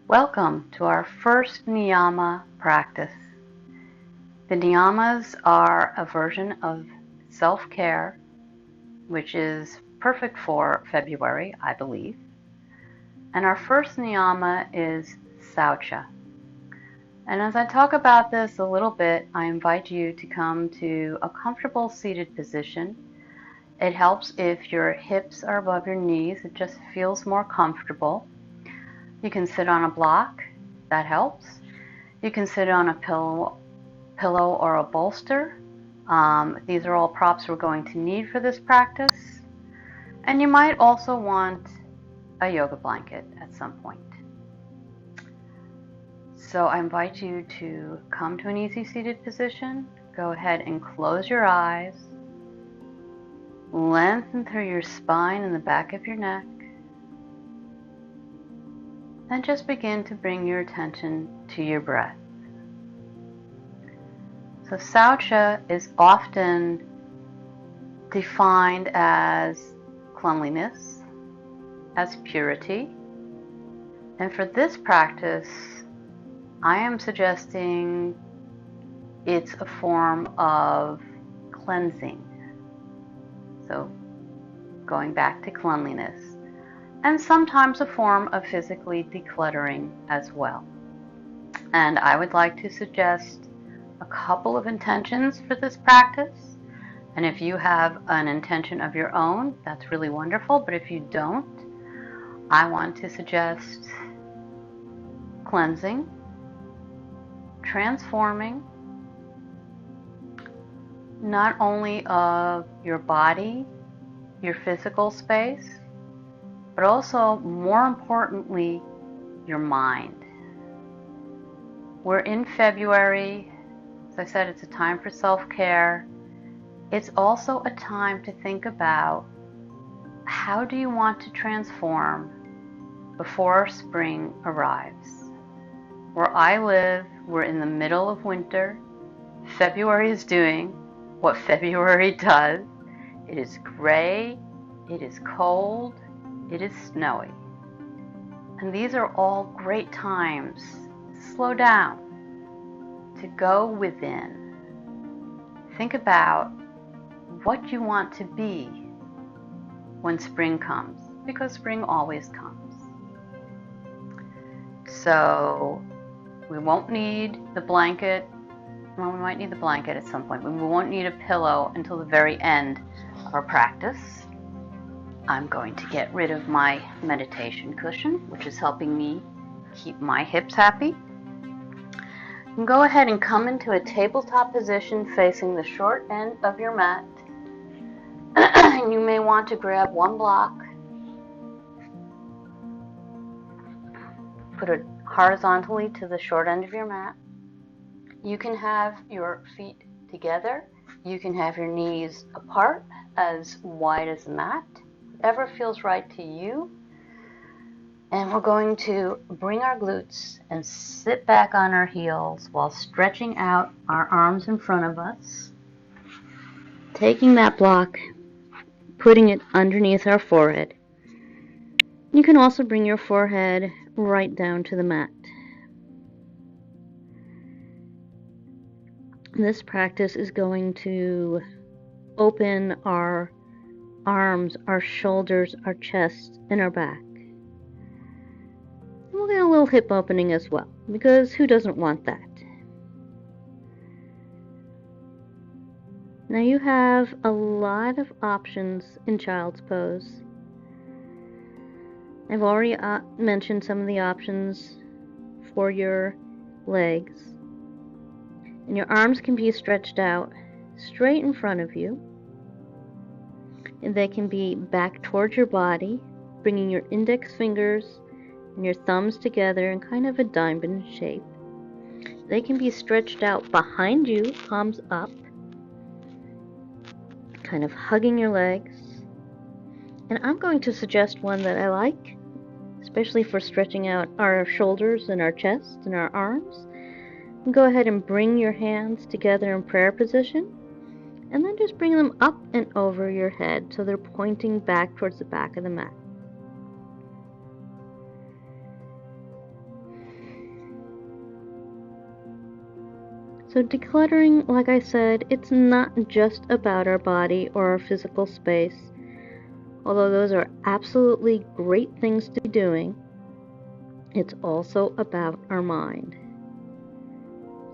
Welcome to our first Niyama practice. The Niyamas are a version of self-care, which is perfect for February, I believe. And our first Niyama is Saucha. And as I talk about this a little bit, I invite you to come to a comfortable seated position. It helps if your hips are above your knees. It just feels more comfortable. You can sit on a block, that helps. You can sit on a pillow or a bolster. These are all props we're going to need for this practice. And you might also want a yoga blanket at some point. So I invite you to come to an easy seated position. Go ahead and close your eyes. Lengthen through your spine and the back of your neck. And just begin to bring your attention to your breath. So Saucha is often defined as cleanliness, as purity. And for this practice, I am suggesting it's a form of cleansing. So going back to cleanliness. And sometimes a form of physically decluttering as well. And I would like to suggest a couple of intentions for this practice. And if you have an intention of your own, that's really wonderful. But if you don't, I want to suggest cleansing, transforming, not only of your body, your physical space, but also, more importantly, your mind. We're in February. As I said, it's a time for self-care. It's also a time to think about how do you want to transform before spring arrives. Where I live, we're in the middle of winter. February is doing what February does. It is gray, it is cold, it is snowy. And these are all great times to slow down, to go within. Think about what you want to be when spring comes, because spring always comes. So we won't need the blanket. Well, we might need the blanket at some point, but we won't need a pillow until the very end of our practice. I'm going to get rid of my meditation cushion, which is helping me keep my hips happy. And go ahead and come into a tabletop position facing the short end of your mat. And you may want to grab one block, put it horizontally to the short end of your mat. You can have your feet together. You can have your knees apart, as wide as the mat. Whatever feels right to you. And we're going to bring our glutes and sit back on our heels while stretching out our arms in front of us. Taking that block, putting it underneath our forehead. You can also bring your forehead right down to the mat. This practice is going to open our arms, our shoulders, our chest, and our back. And we'll get a little hip opening as well, because who doesn't want that? Now you have a lot of options in child's pose. I've already mentioned some of the options for your legs. And your arms can be stretched out straight in front of you. And they can be back towards your body, bringing your index fingers and your thumbs together in kind of a diamond shape. They can be stretched out behind you, palms up, kind of hugging your legs. And I'm going to suggest one that I like, especially for stretching out our shoulders and our chest and our arms. And go ahead and bring your hands together in prayer position. And then just bring them up and over your head so they're pointing back towards the back of the mat. So decluttering, like I said, it's not just about our body or our physical space, although those are absolutely great things to be doing. It's also about our mind.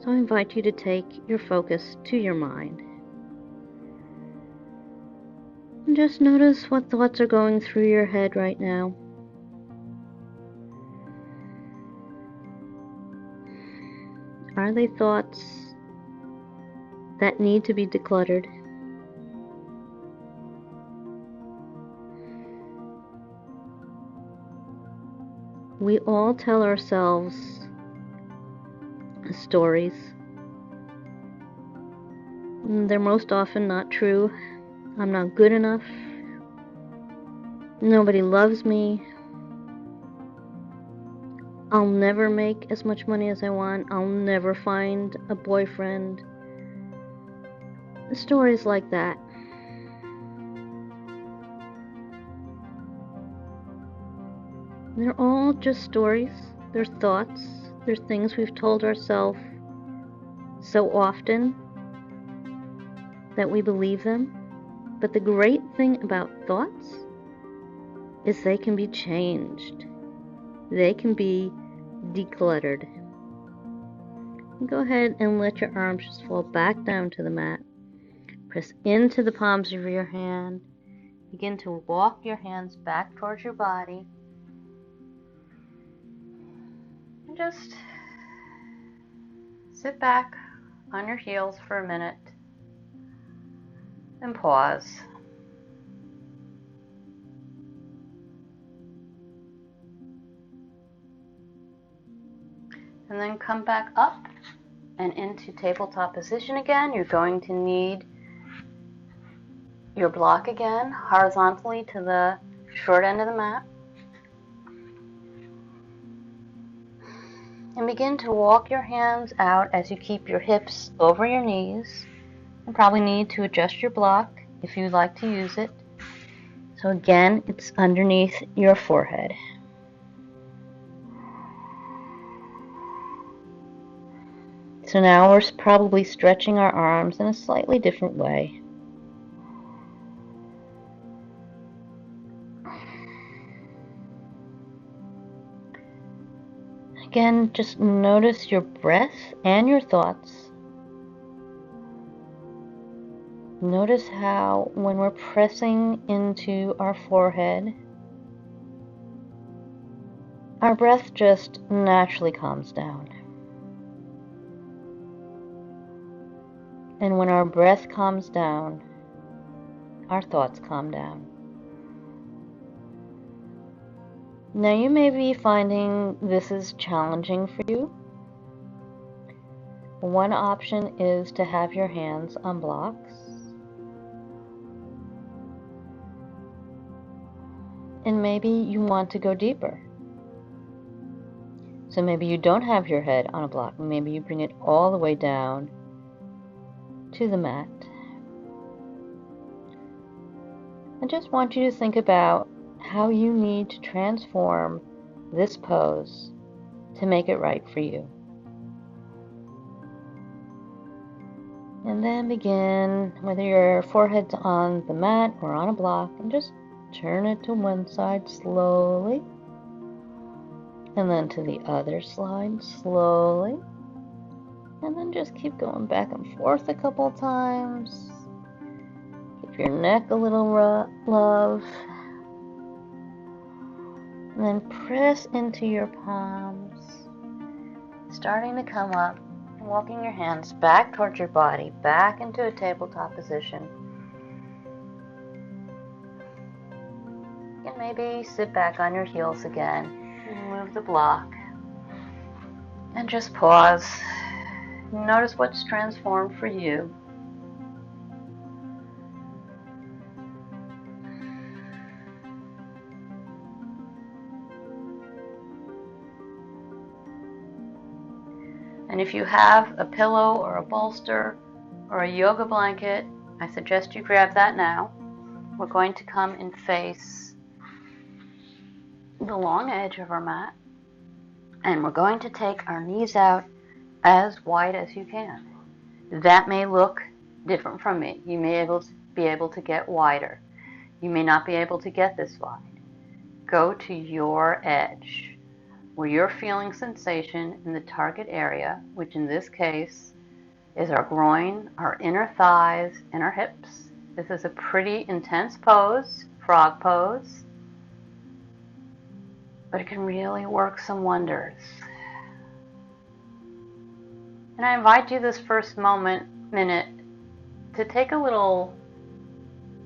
So I invite you to take your focus to your mind. And just notice what thoughts are going through your head right now. Are they thoughts that need to be decluttered? We all tell ourselves stories. They're most often not true. I'm not good enough. Nobody loves me. I'll never make as much money as I want. I'll never find a boyfriend. Stories like that. They're all just stories. They're thoughts. They're things we've told ourselves so often that we believe them. But the great thing about thoughts is they can be changed. They can be decluttered. Go ahead and let your arms just fall back down to the mat. Press into the palms of your hand. Begin to walk your hands back towards your body. And just sit back on your heels for a minute and pause. And then come back up and into tabletop position again. You're going to need your block again, horizontally to the short end of the mat. And begin to walk your hands out as you keep your hips over your knees. You probably need to adjust your block if you'd like to use it. So again, it's underneath your forehead. So now we're probably stretching our arms in a slightly different way. Again, just notice your breath and your thoughts. Notice how when we're pressing into our forehead, our breath just naturally calms down. And when our breath calms down, our thoughts calm down. Now you may be finding this is challenging for you. One option is to have your hands on blocks. And maybe you want to go deeper. So maybe you don't have your head on a block. Maybe you bring it all the way down to the mat. I just want you to think about how you need to transform this pose to make it right for you. And then begin, whether your forehead's on the mat or on a block, and just turn it to one side slowly. And then to the other side slowly. And then just keep going back and forth a couple times. Keep your neck a little love. And then press into your palms, starting to come up, walking your hands back towards your body, back into a tabletop position. And maybe sit back on your heels again, remove the block, and just pause. Notice what's transformed for you. And if you have a pillow or a bolster or a yoga blanket, I suggest you grab that now. We're going to come and face the long edge of our mat. And we're going to take our knees out as wide as you can. That may look different from me. You may be able to get wider. You may not be able to get this wide. Go to your edge, where you're feeling sensation in the target area, which in this case is our groin, our inner thighs, and our hips. This is a pretty intense pose, frog pose, but it can really work some wonders. And I invite you this first minute to take a little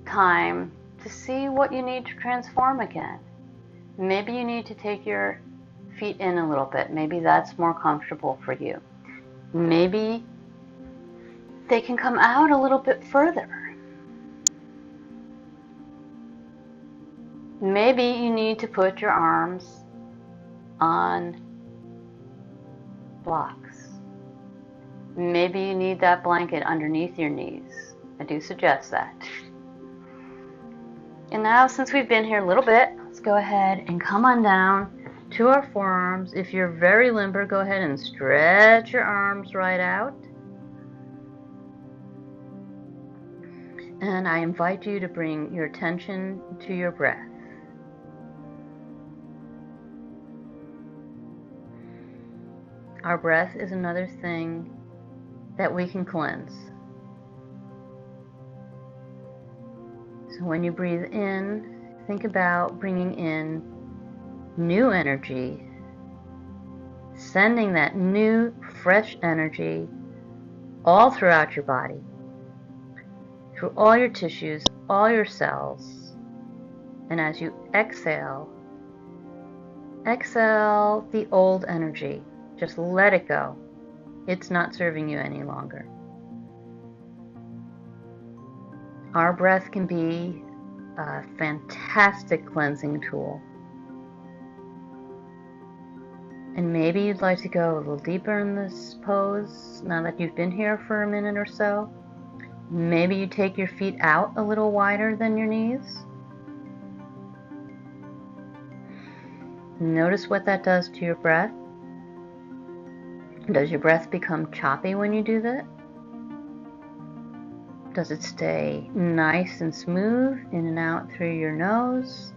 time to see what you need to transform again. Maybe you need to take your feet in a little bit. Maybe that's more comfortable for you. Maybe they can come out a little bit further. Maybe you need to put your arms on blocks. Maybe you need that blanket underneath your knees. I do suggest that. And now, since we've been here a little bit, let's go ahead and come on down to our forearms. If you're very limber, go ahead and stretch your arms right out. And I invite you to bring your attention to your breath. Our breath is another thing that we can cleanse. So when you breathe in, think about bringing in new energy, sending that new, fresh energy all throughout your body, through all your tissues, all your cells. And as you exhale, exhale the old energy. Just let it go. It's not serving you any longer. Our breath can be a fantastic cleansing tool. And maybe you'd like to go a little deeper in this pose now that you've been here for a minute or so. Maybe you take your feet out a little wider than your knees. Notice what that does to your breath. Does your breath become choppy when you do that? Does it stay nice and smooth in and out through your nose?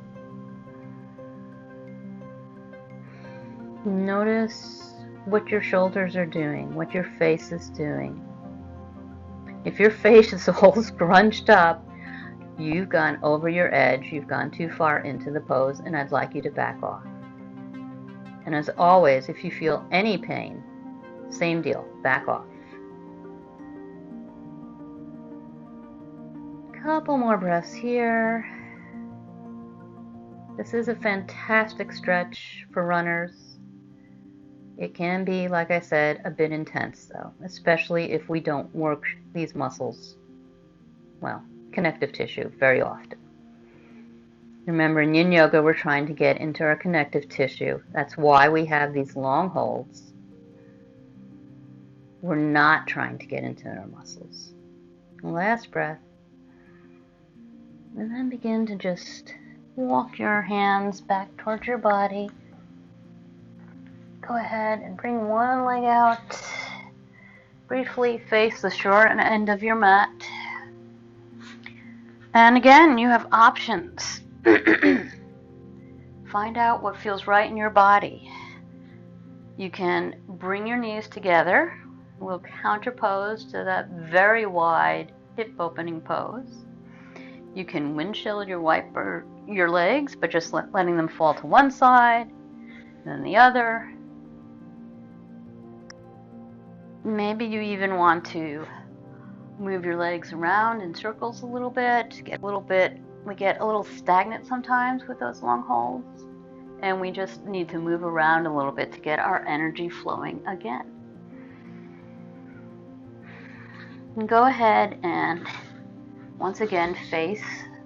Notice what your shoulders are doing, what your face is doing. If your face is all scrunched up, you've gone over your edge, you've gone too far into the pose, and I'd like you to back off. And as always, if you feel any pain, same deal, back off. Couple more breaths here. This is a fantastic stretch for runners. It can be, like I said, a bit intense though, especially if we don't work these muscles, well, connective tissue, very often. Remember, in Yin Yoga, we're trying to get into our connective tissue. That's why we have these long holds. We're not trying to get into our muscles. Last breath. And then begin to just walk your hands back towards your body. Go ahead and bring one leg out. Briefly face the short end of your mat. And again, you have options. Find out what feels right in your body. You can bring your knees together. We'll counterpose to that very wide hip opening pose. You can windshield your legs, but just letting them fall to one side, then the other. Maybe you even want to move your legs around in circles a little bit. We get a little stagnant sometimes with those long holds, and we just need to move around a little bit to get our energy flowing again. And go ahead and once again face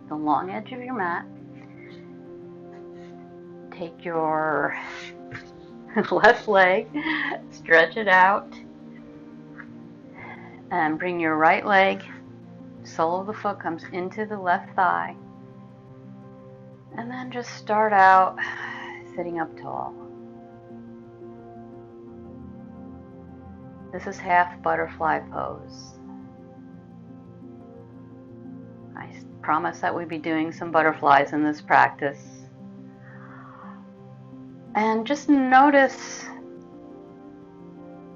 the long edge of your mat. Take your left leg, stretch it out, and bring your right leg, sole of the foot comes into the left thigh. And then just start out sitting up tall. This is half butterfly pose. I promise that we'd be doing some butterflies in this practice. And just notice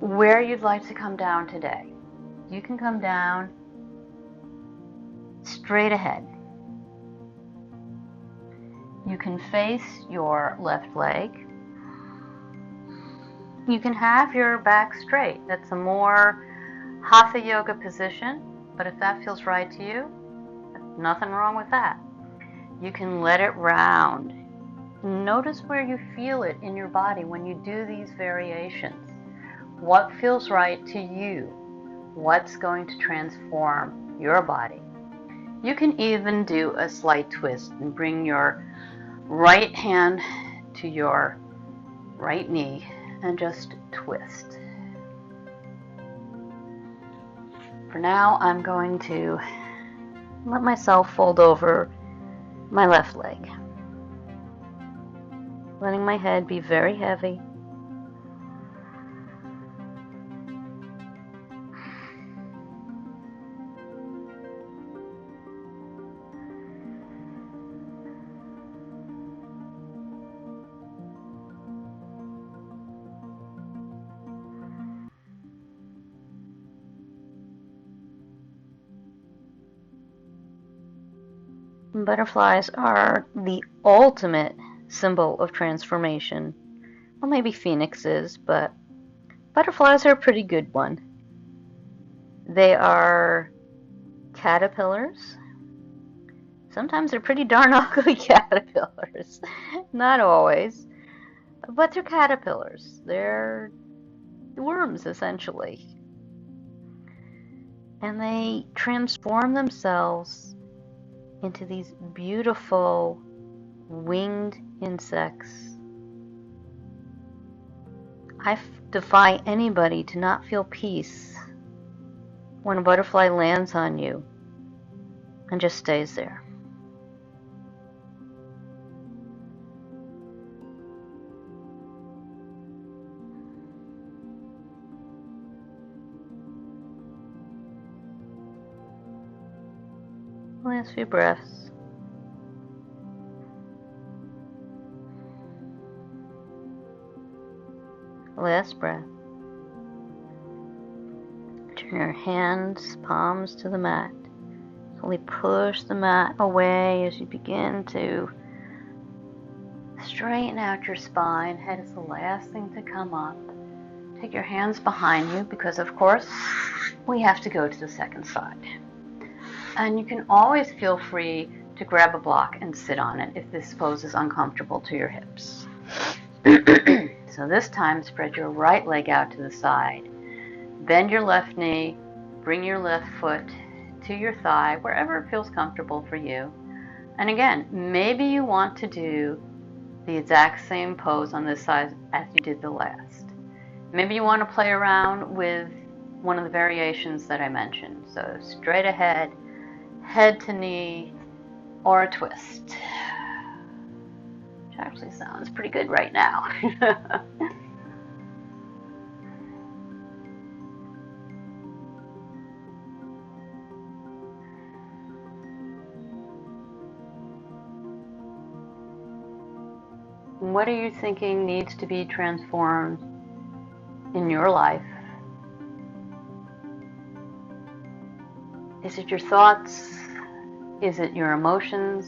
where you'd like to come down today. You can come down straight ahead. You can face your left leg. You can have your back straight. That's a more hatha yoga position, but if that feels right to you, nothing wrong with that. You can let it round. Notice where you feel it in your body when you do these variations. What feels right to you? What's going to transform your body? You can even do a slight twist and bring your right hand to your right knee and just twist. For now, I'm going to let myself fold over my left leg, letting my head be very heavy. Butterflies are the ultimate symbol of transformation. Well, maybe phoenixes, but butterflies are a pretty good one. They are caterpillars. Sometimes they're pretty darn ugly caterpillars. Not always, but they're caterpillars. They're worms, essentially. And they transform themselves into these beautiful winged insects. I defy anybody to not feel peace when a butterfly lands on you and just stays there. Last few breaths. Last breath. Turn your hands, palms to the mat. Slowly push the mat away as you begin to straighten out your spine. Head is the last thing to come up. Take your hands behind you because, of course, we have to go to the second side. And you can always feel free to grab a block and sit on it if this pose is uncomfortable to your hips. So this time, spread your right leg out to the side. Bend your left knee, bring your left foot to your thigh, wherever it feels comfortable for you. And again, maybe you want to do the exact same pose on this side as you did the last. Maybe you want to play around with one of the variations that I mentioned. So straight ahead, head to knee, or a twist. Which actually sounds pretty good right now. What are you thinking needs to be transformed in your life? Is it your thoughts? Is it your emotions?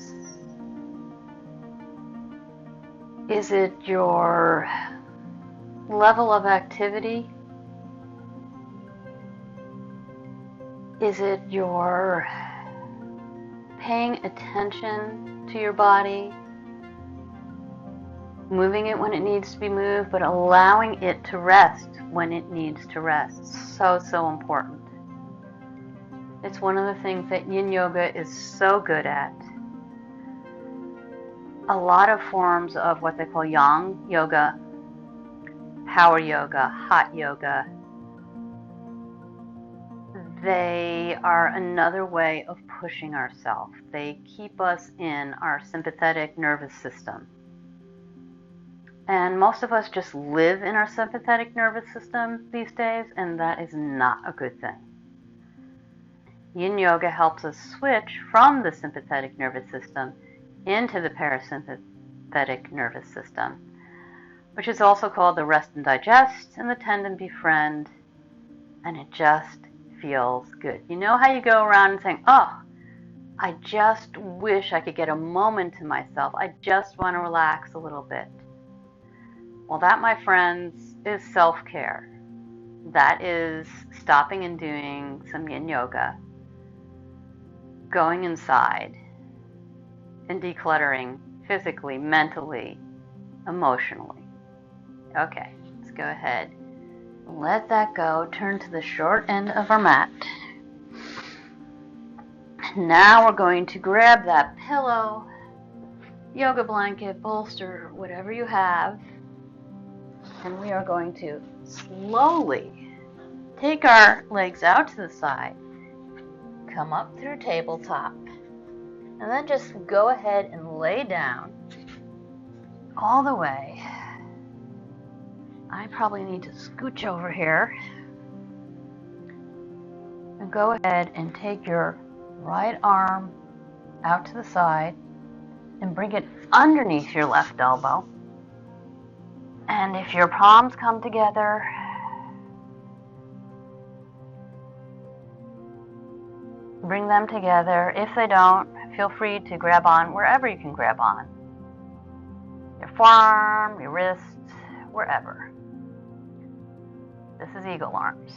Is it your level of activity? Is it your paying attention to your body? Moving it when it needs to be moved, but allowing it to rest when it needs to rest. So important. It's one of the things that yin yoga is so good at. A lot of forms of what they call yang yoga, power yoga, hot yoga, they are another way of pushing ourselves. They keep us in our sympathetic nervous system. And most of us just live in our sympathetic nervous system these days, and that is not a good thing. Yin Yoga helps us switch from the sympathetic nervous system into the parasympathetic nervous system, which is also called the rest and digest and the tend and befriend, and it just feels good. You know how you go around and saying, oh, I just wish I could get a moment to myself. I just want to relax a little bit. Well, that, my friends, is self-care. That is stopping and doing some yin yoga, going inside, and decluttering physically, mentally, emotionally. Okay, let's go ahead. Let that go. Turn to the short end of our mat. Now we're going to grab that pillow, yoga blanket, bolster, whatever you have, and we are going to slowly take our legs out to the side, come up through tabletop, and then just go ahead and lay down all the way. I probably need to scooch over here. And go ahead and take your right arm out to the side and bring it underneath your left elbow. And if your palms come together, bring them together. If they don't, feel free to grab on wherever you can grab on. Your forearm, your wrist, wherever. This is eagle arms.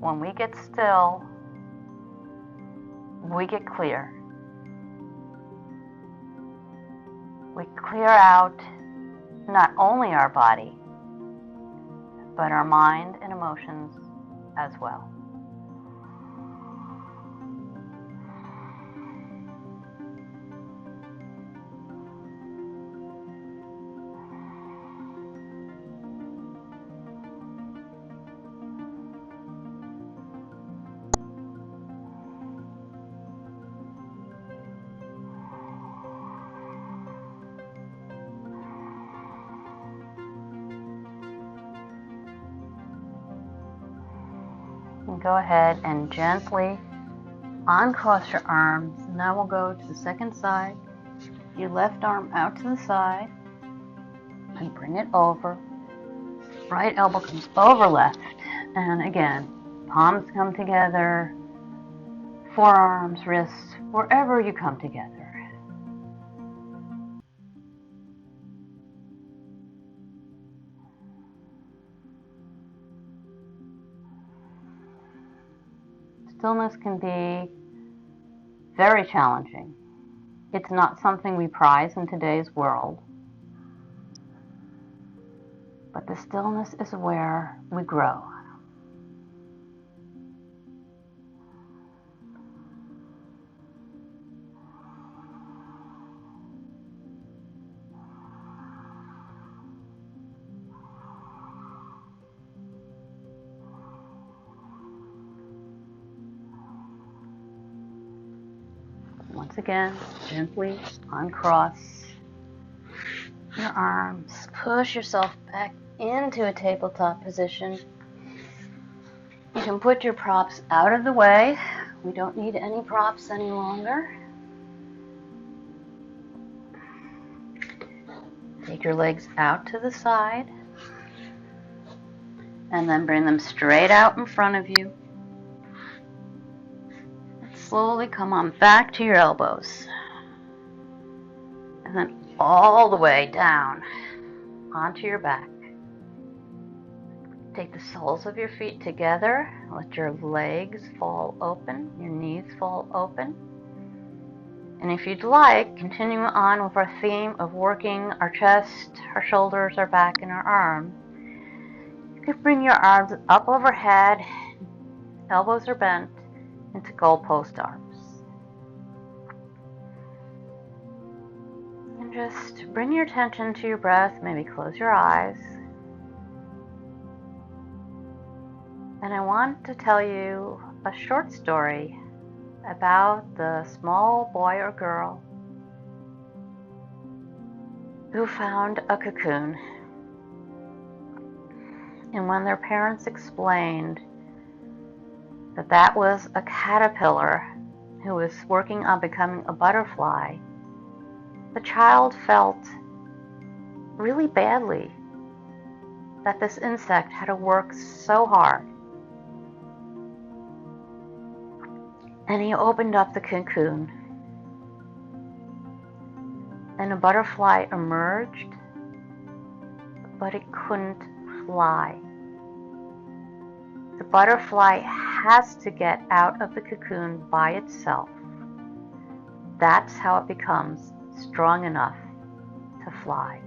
When we get still, we get clear. We clear out not only our body, but our mind and emotions as well. And go ahead and gently uncross your arms. Now we'll go to the second side. Your left arm out to the side and bring it over. Right elbow comes over left. And again, palms come together, forearms, wrists, wherever you come together. Stillness can be very challenging. It's not something we prize in today's world. But the stillness is where we grow. Once again, gently uncross your arms. Push yourself back into a tabletop position. You can put your props out of the way. We don't need any props any longer. Take your legs out to the side and then bring them straight out in front of you. Slowly come on back to your elbows. And then all the way down onto your back. Take the soles of your feet together. Let your legs fall open, your knees fall open. And if you'd like, continue on with our theme of working our chest, our shoulders, our back, and our arms. You can bring your arms up overhead, elbows are bent, into goalpost arms. And just bring your attention to your breath, maybe close your eyes. And I want to tell you a short story about the small boy or girl who found a cocoon. And when their parents explained that that was a caterpillar who was working on becoming a butterfly, the child felt really badly that this insect had to work so hard. And he opened up the cocoon, and a butterfly emerged, but it couldn't fly. The butterfly has to get out of the cocoon by itself. That's how it becomes strong enough to fly.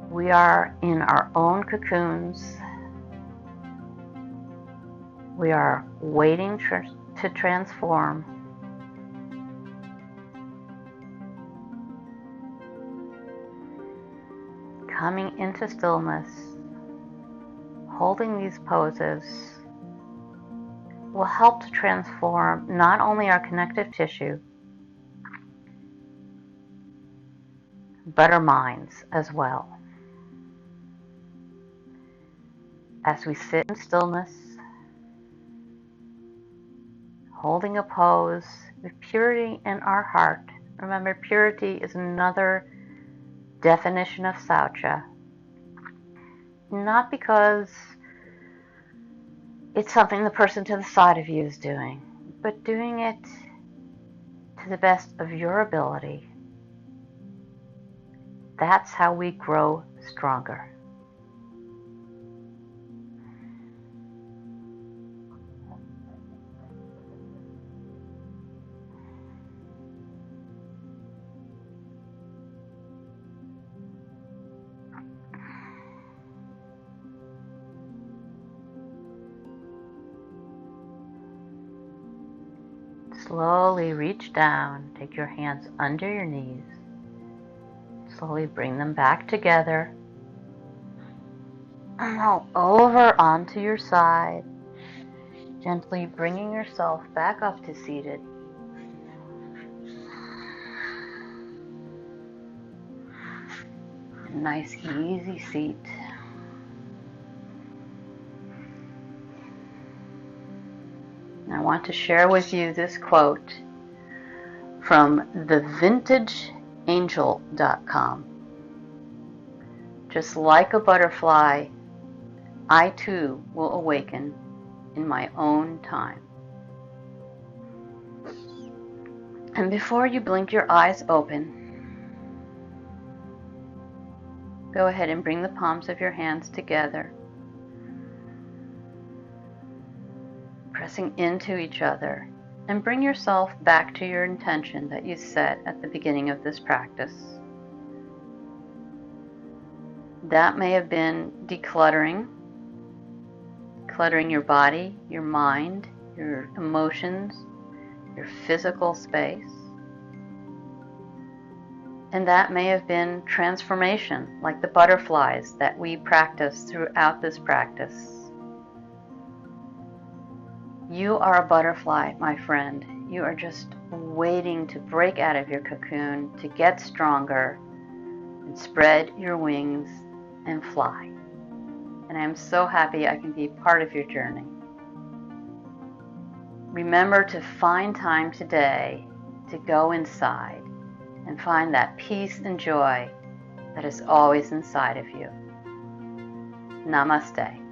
We are in our own cocoons. We are waiting to transform. Coming into stillness, holding these poses will help to transform not only our connective tissue, but our minds as well. As we sit in stillness, holding a pose with purity in our heart. Remember, purity is another definition of Saucha. Not because it's something the person to the side of you is doing, but doing it to the best of your ability. That's how we grow stronger. Slowly reach down, take your hands under your knees. Slowly bring them back together. And now over onto your side, gently bringing yourself back up to seated. Nice easy seat. I want to share with you this quote from thevintageangel.com. Just like a butterfly, I too will awaken in my own time. And before you blink your eyes open, go ahead and bring the palms of your hands together, pressing into each other, and bring yourself back to your intention that you set at the beginning of this practice. That may have been decluttering your body, your mind, your emotions, your physical space. And that may have been transformation, like the butterflies that we practice throughout this practice. You are a butterfly, my friend. You are just waiting to break out of your cocoon, to get stronger, and spread your wings and fly. And I'm so happy I can be part of your journey. Remember to find time today to go inside and find that peace and joy that is always inside of you. Namaste.